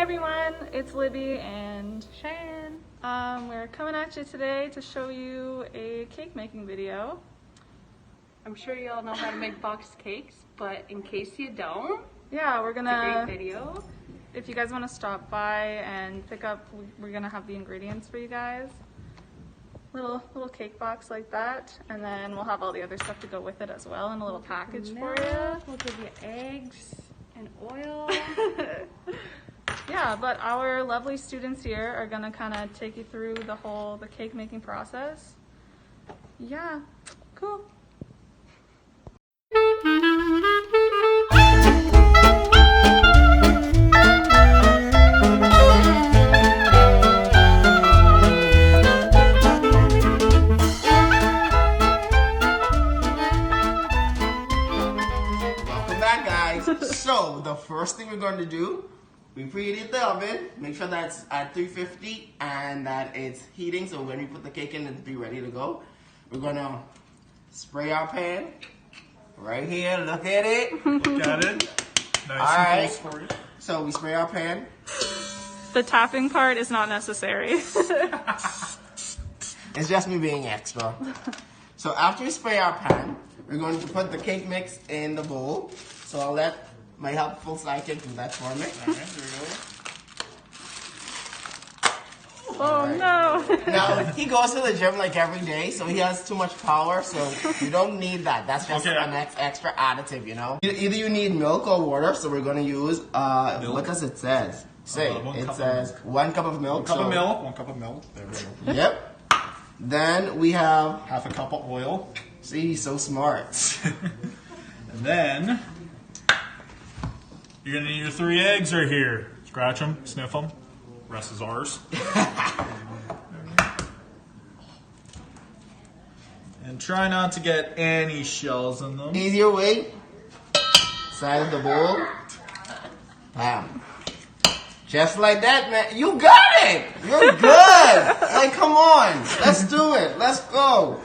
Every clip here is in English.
everyone, it's Libby and Cheyenne. We're coming at you today to show you a cake making video. I'm sure you all know how to make boxed cakes, but in case you don't, yeah, we're gonna. it's a great video. If you guys want to stop by and pick up, we're gonna have the ingredients for you guys. Little cake box like that, and then we'll have all the other stuff to go with it as well in a little package for you. We'll give you eggs and oil. Yeah, but our lovely students here are gonna kind of take you through the cake making process. Yeah, cool. Welcome back, guys. So the first thing we're going to do, we preheat the oven, make sure that's at 350 and that it's heating, so when we put the cake in, it'll be ready to go. We're gonna spray our pan right here. Look at it. Look at it. Nice All and right. close for you. So we spray our pan. The tapping part is not necessary. It's just me being extra. So after we spray our pan, we're going to put the cake mix in the bowl. So I'll let my helpful sidekick do that for me. All right, there we go. Oh no. Now, he goes to the gym like every day, so he has too much power, so you don't need that. That's just Okay. an extra additive, you know? Either you need milk or water, so we're going to use, what does it says? It says 1 cup of milk. 1 cup of milk. There we go. Yep. Then we have, Half a cup of oil. see, he's so smart. And then you're gonna need your 3 eggs right here. Scratch them, sniff them. Rest is ours. And try not to get any shells in them. Easier way, side of the bowl. Bam. Just like that, man. You got it! You're good! Like, come on. Let's do it. Let's go.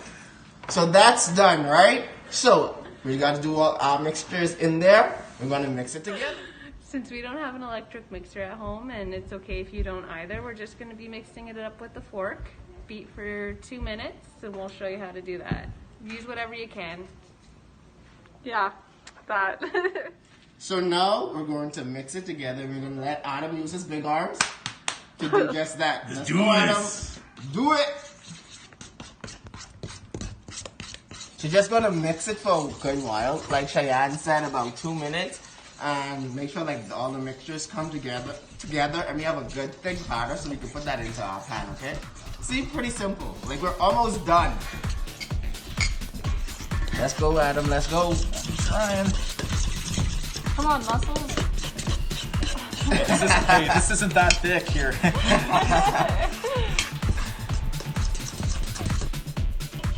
So that's done, right? So, we got to do all our mixtures in there. We're going to mix it together. Since we don't have an electric mixer at home, and it's okay if you don't either, we're just going to be mixing it up with the fork. Beat for 2 minutes, and we'll show you how to do that. Use whatever you can. Yeah, that. So now, we're going to mix it together. We're going to let Adam use his big arms to do just that. Let's do go, Adam. this. Do it! So just gonna mix it for a good while, like Cheyenne said, about 2 minutes, and make sure like all the mixtures come together, and we have a good thick batter, so we can put that into our pan. Okay? See, pretty simple. Like we're almost done. Let's go, Adam. Let's go. I'm trying. Come on, muscles. This isn't that thick here.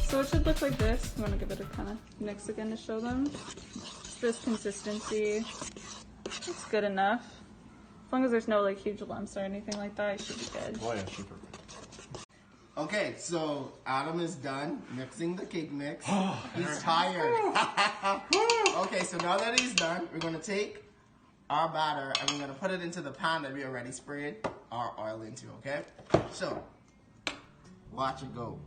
So it should look like this. You want to give it a kind of mix again to show them. This consistency, it's good enough. As long as there's no like huge lumps or anything like that, it should be good. Oh yeah, super. Okay, so Adam is done mixing the cake mix. He's tired. Okay, so now that he's done, we're gonna take our batter and we're gonna put it into the pan that we already sprayed our oil into, okay? So, watch it go.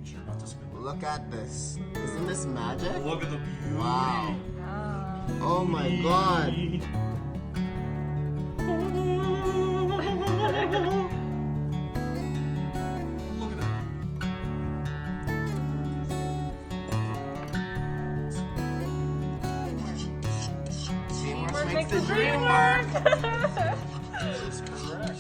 Be sure not to spin. Look at this. Isn't this magic? Look at the beauty. Wow. Oh my god. Look at that. Teamwork makes the dream work. This is correct.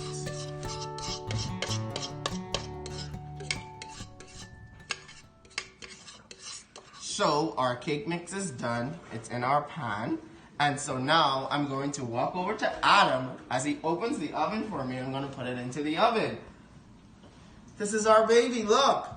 So our cake mix is done. It's in our pan. And so now I'm going to walk over to Adam as he opens the oven for me. I'm going to put it into the oven. This is our baby, look.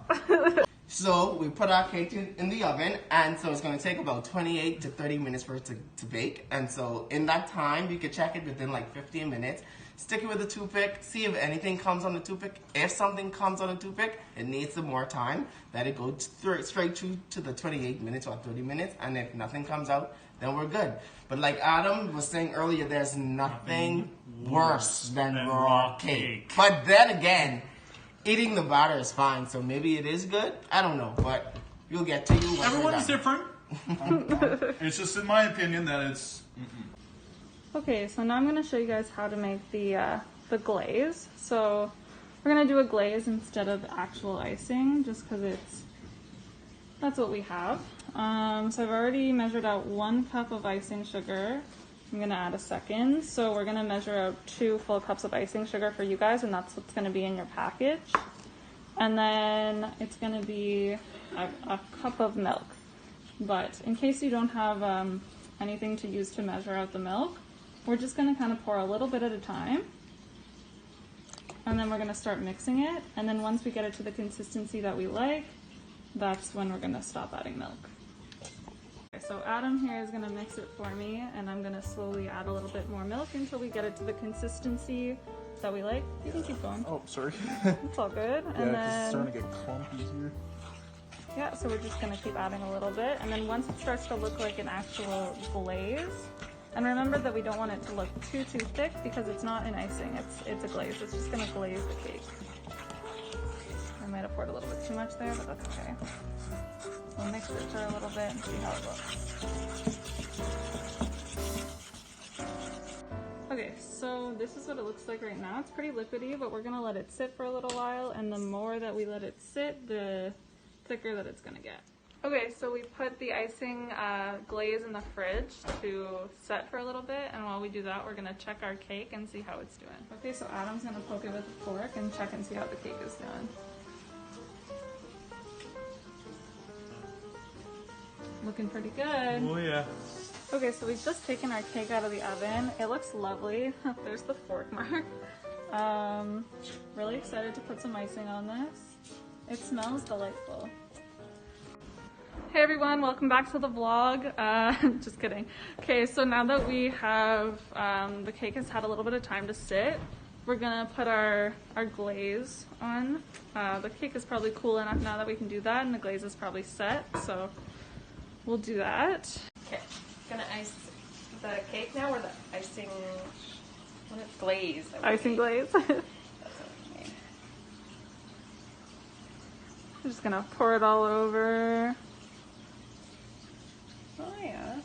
So we put our cake in the oven, and so it's going to take about 28 to 30 minutes for it to bake. And so in that time, you can check it within like 15 minutes. Stick it with a toothpick, see if anything comes on the toothpick. If something comes on the toothpick, it needs some more time. Let it go straight to the 28 minutes or 30 minutes, and if nothing comes out, then we're good. But like Adam was saying earlier, there's nothing worse than Than raw raw cake. cake. But then again, eating the batter is fine, so maybe it is good. I don't know, but you'll get to you when we're Everyone's done. different. It's just in my opinion that it's. Okay, so now I'm going to show you guys how to make the glaze. So we're going to do a glaze instead of actual icing, just because that's what we have. So I've already measured out 1 cup of icing sugar. I'm going to add a second. So we're going to measure out 2 full cups of icing sugar for you guys, and that's what's going to be in your package. And then it's going to be a cup of milk. But in case you don't have anything to use to measure out the milk, we're just going to kind of pour a little bit at a time. And then we're going to start mixing it. And then once we get it to the consistency that we like, that's when we're going to stop adding milk. Okay, so Adam here is going to mix it for me, and I'm going to slowly add a little bit more milk until we get it to the consistency that we like. You can keep going. Oh, sorry. It's all good. Yeah, And 'cause it's then, starting to get clumpy here. yeah, so we're just going to keep adding a little bit. And then once it starts to look like an actual glaze, and remember that we don't want it to look too thick because it's not an icing, it's a glaze. It's just gonna glaze the cake. I might have poured a little bit too much there, but that's okay. We'll mix it for a little bit and see how it looks. Okay, so this is what it looks like right now. It's pretty liquidy, but we're gonna let it sit for a little while, and the more that we let it sit, the thicker that it's gonna get. Okay, so we put the icing glaze in the fridge to set for a little bit, and while we do that, we're gonna check our cake and see how it's doing. Okay, so Adam's gonna poke it with a fork and check and see how the cake is doing. Looking pretty good. Oh yeah. Okay, so we've just taken our cake out of the oven. It looks lovely. There's the fork mark. Really excited to put some icing on this. It smells delightful. Hey everyone, welcome back to the vlog. Just kidding. Okay, so now that we have, the cake has had a little bit of time to sit, we're gonna put our glaze on. The cake is probably cool enough now that we can do that, and the glaze is probably set, so we'll do that. Okay, gonna ice the cake now, or the icing, what is glaze? that we Icing made? glaze. That's what we made. I'm just gonna pour it all over. Oh yeah.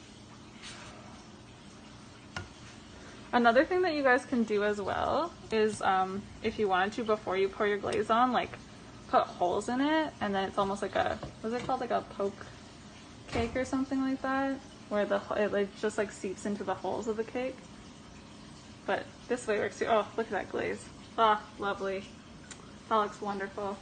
Another thing that you guys can do as well is, if you wanted to, before you pour your glaze on, like put holes in it, and then it's almost like a, what's it called, like a poke cake or something like that, where it like just like seeps into the holes of the cake. But this way works too. Oh, look at that glaze. Ah, lovely. That looks wonderful.